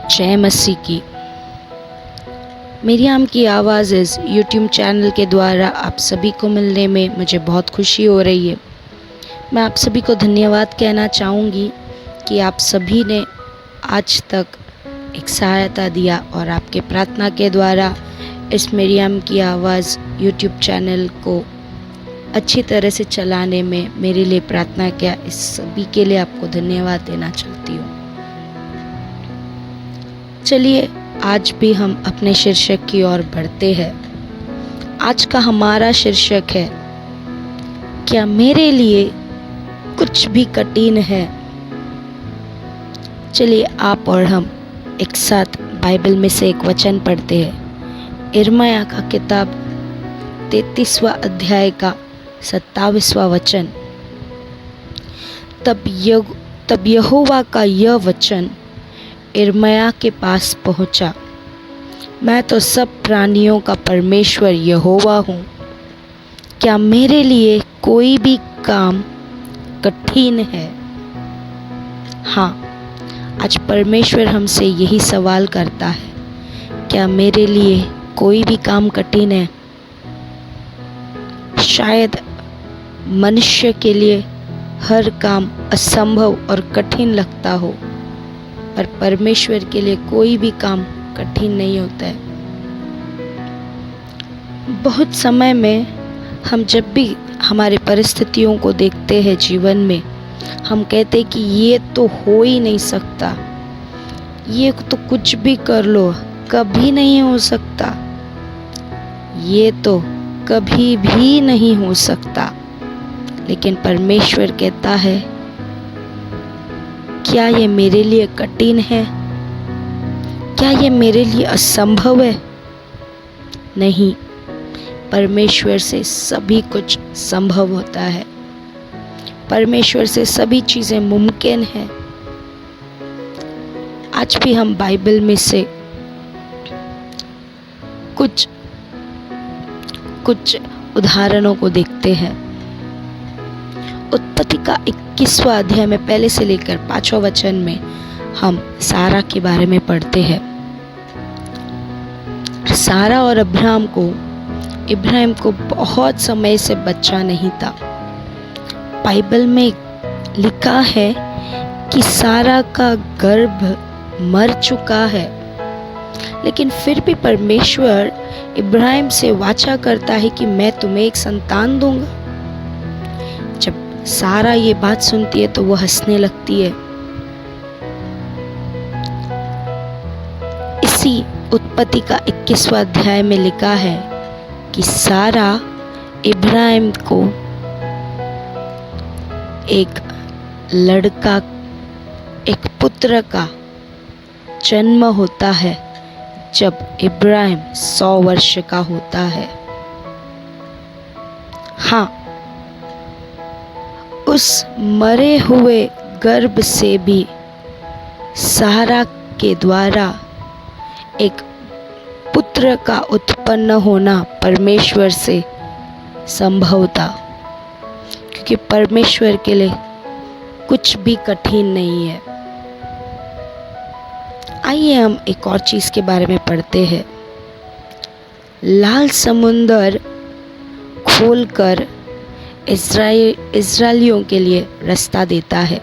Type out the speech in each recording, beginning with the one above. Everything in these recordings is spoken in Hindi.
जय मसीह की। मरियम की आवाज़ इस यूट्यूब चैनल के द्वारा आप सभी को मिलने में मुझे बहुत खुशी हो रही है। मैं आप सभी को धन्यवाद कहना चाहूँगी कि आप सभी ने आज तक एक सहायता दिया और आपके प्रार्थना के द्वारा इस मरियम की आवाज़ यूट्यूब चैनल को अच्छी तरह से चलाने में मेरे लिए प्रार्थना किया। इस सभी के लिए आपको धन्यवाद देना चाहती हूँ। चलिए आज भी हम अपने शीर्षक की ओर बढ़ते हैं। आज का हमारा शीर्षक है, क्या मेरे लिए कुछ भी कठिन है। चलिए आप और हम एक साथ बाइबल में से एक वचन पढ़ते हैं। यिर्मयाह का किताब 33वां अध्याय का 27वां वचन। तब यहोवा का यह वचन यिर्मयाह के पास पहुंचा, मैं तो सब प्राणियों का परमेश्वर यहोवा हूँ। क्या मेरे लिए कोई भी काम कठिन है। हाँ, आज परमेश्वर हमसे यही सवाल करता है, क्या मेरे लिए कोई भी काम कठिन है। शायद मनुष्य के लिए हर काम असंभव और कठिन लगता हो, पर परमेश्वर के लिए कोई भी काम कठिन नहीं होता है। बहुत समय में हम जब भी हमारी परिस्थितियों को देखते हैं जीवन में, हम कहते कि ये तो हो ही नहीं सकता, ये तो कुछ भी कर लो कभी नहीं हो सकता, ये तो कभी भी नहीं हो सकता। लेकिन परमेश्वर कहता है, क्या ये मेरे लिए कठिन है। क्या ये मेरे लिए असंभव है। नहीं, परमेश्वर से सभी कुछ संभव होता है। परमेश्वर से सभी चीज़ें मुमकिन है। आज भी हम बाइबल में से कुछ उदाहरणों को देखते हैं। उत्पत्ति का 21वां अध्याय में पहले से लेकर 5वां वचन में हम सारा के बारे में पढ़ते हैं। सारा और इब्राहिम को बहुत समय से बच्चा नहीं था। बाइबल में लिखा है कि सारा का गर्भ मर चुका है, लेकिन फिर भी परमेश्वर इब्राहिम से वाचा करता है कि मैं तुम्हें एक संतान दूंगा। जब सारा ये बात सुनती है तो वो हंसने लगती है। इसी उत्पत्ति का 21वां अध्याय में लिखा है कि सारा इब्राहिम को एक पुत्र का जन्म होता है जब इब्राहिम 100 वर्ष का होता है। हाँ, उस मरे हुए गर्भ से भी सारा के द्वारा एक पुत्र का उत्पन्न होना परमेश्वर से संभव था, क्योंकि परमेश्वर के लिए कुछ भी कठिन नहीं है। आइए हम एक और चीज़ के बारे में पढ़ते हैं। लाल समुंदर खोलकर इस्राएलियों के लिए रास्ता देता है।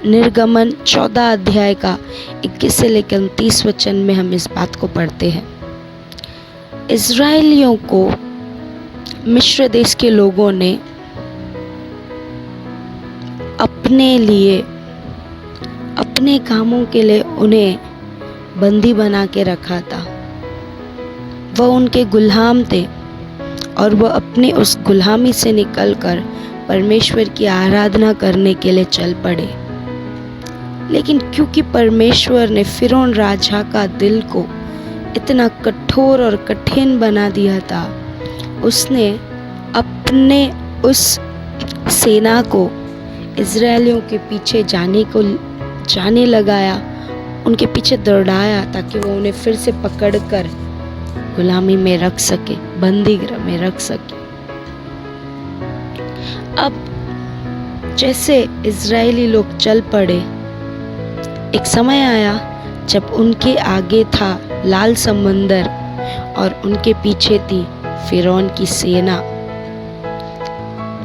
निर्गमन 14 अध्याय का 21 से लेकर 29 वचन में हम इस बात को पढ़ते हैं। इस्राएलियों को मिस्र देश के लोगों ने अपने कामों के लिए उन्हें बंदी बना के रखा था। वह उनके गुलाम थे और वह अपनी उस गुलामी से निकलकर परमेश्वर की आराधना करने के लिए चल पड़े। लेकिन क्योंकि परमेश्वर ने फिरौन राजा का दिल को इतना कठोर और कठिन बना दिया था, उसने अपने उस सेना को इजरायलियों के पीछे जाने लगाया, उनके पीछे दौड़ाया, ताकि वो उन्हें फिर से पकड़कर गुलामी में रख सके, बंदी गृह में रख सके। अब जैसे इजरायली लोग चल पड़े, एक समय आया जब उनके आगे था लाल समंदर और उनके पीछे थी फिरौन की सेना।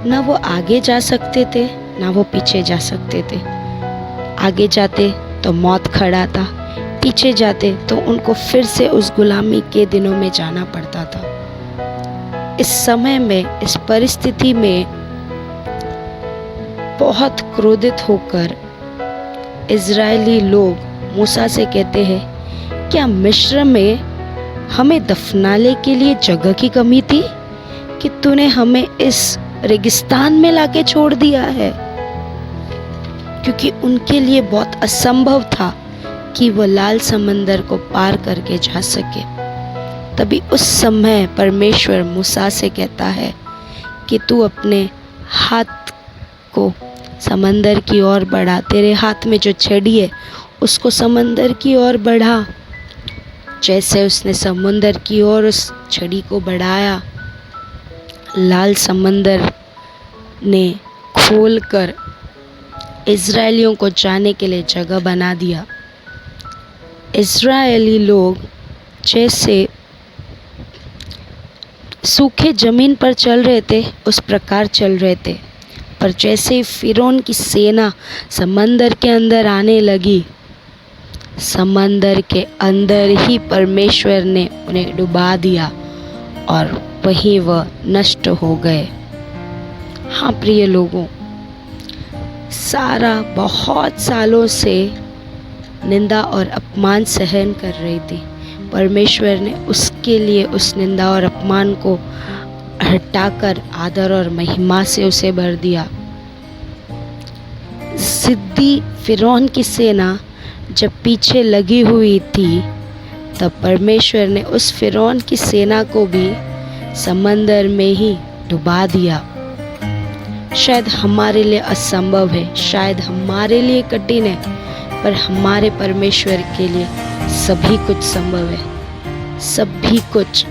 ना वो आगे जा सकते थे ना वो पीछे जा सकते थे। आगे जाते तो मौत खड़ा था, पीछे जाते तो उनको फिर से उस गुलामी के दिनों में जाना पड़ता था। इस समय में, इस परिस्थिति में बहुत क्रोधित होकर इजरायली लोग मूसा से कहते हैं, क्या मिस्र में हमें दफनाने के लिए जगह की कमी थी कि तूने हमें इस रेगिस्तान में लाके छोड़ दिया है? क्योंकि उनके लिए बहुत असंभव था कि वो लाल समंदर को पार करके जा सके। तभी उस समय परमेश्वर मूसा से कहता है कि तू अपने हाथ को समंदर की ओर बढ़ा, तेरे हाथ में जो छड़ी है उसको समंदर की ओर बढ़ा। जैसे उसने समुंदर की ओर उस छड़ी को बढ़ाया, लाल समंदर ने खोलकर इजरायलियों को जाने के लिए जगह बना दिया। इजरायली लोग जैसे सूखे ज़मीन पर चल रहे थे उस प्रकार चल रहे थे, पर जैसे ही फिरौन की सेना समंदर के अंदर आने लगी, समंदर के अंदर ही परमेश्वर ने उन्हें डुबा दिया और वहीं वह नष्ट हो गए। हाँ प्रिय लोगों, सारा बहुत सालों से निंदा और अपमान सहन कर रही थी। परमेश्वर ने उसके लिए उस निंदा और अपमान को हटाकर आदर और महिमा से उसे भर दिया। जिद्दी फिरौन की सेना जब पीछे लगी हुई थी, तब परमेश्वर ने उस फिरौन की सेना को भी समंदर में ही डुबा दिया। शायद हमारे लिए असंभव है, शायद हमारे लिए कठिन है, पर हमारे परमेश्वर के लिए सभी कुछ संभव है, सभी कुछ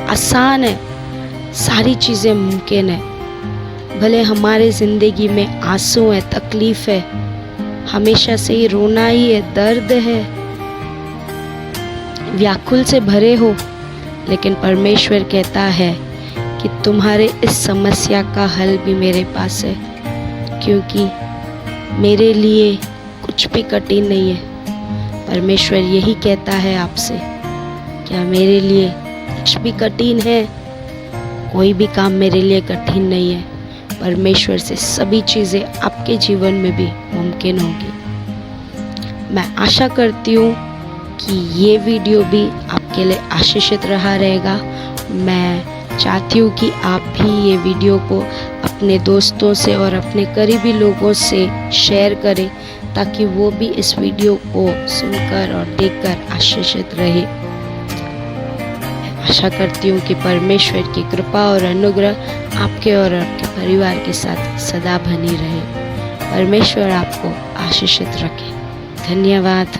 आसान है, सारी चीज़ें मुमकिन है। भले हमारे ज़िंदगी में आंसू है, तकलीफ़ है, हमेशा से ही रोना ही है, दर्द है, व्याकुल से भरे हो, लेकिन परमेश्वर कहता है कि तुम्हारे इस समस्या का हल भी मेरे पास है, क्योंकि मेरे लिए कुछ भी कठिन नहीं है। परमेश्वर यही कहता है आपसे, क्या मेरे लिए कुछ भी कठिन है? कोई भी काम मेरे लिए कठिन नहीं है। परमेश्वर से सभी चीज़ें आपके जीवन में भी मुमकिन होगी। मैं आशा करती हूँ कि ये वीडियो भी आपके लिए आशीषित रहा रहेगा। मैं चाहती हूँ कि आप भी ये वीडियो को अपने दोस्तों से और अपने करीबी लोगों से शेयर करें, ताकि वो भी इस वीडियो को सुनकर और देखकर आशीषित रहे। आशा करती हूँ कि परमेश्वर की कृपा और अनुग्रह आपके और आपके परिवार के साथ सदा बनी रहे। परमेश्वर आपको आशीषित रखे। धन्यवाद।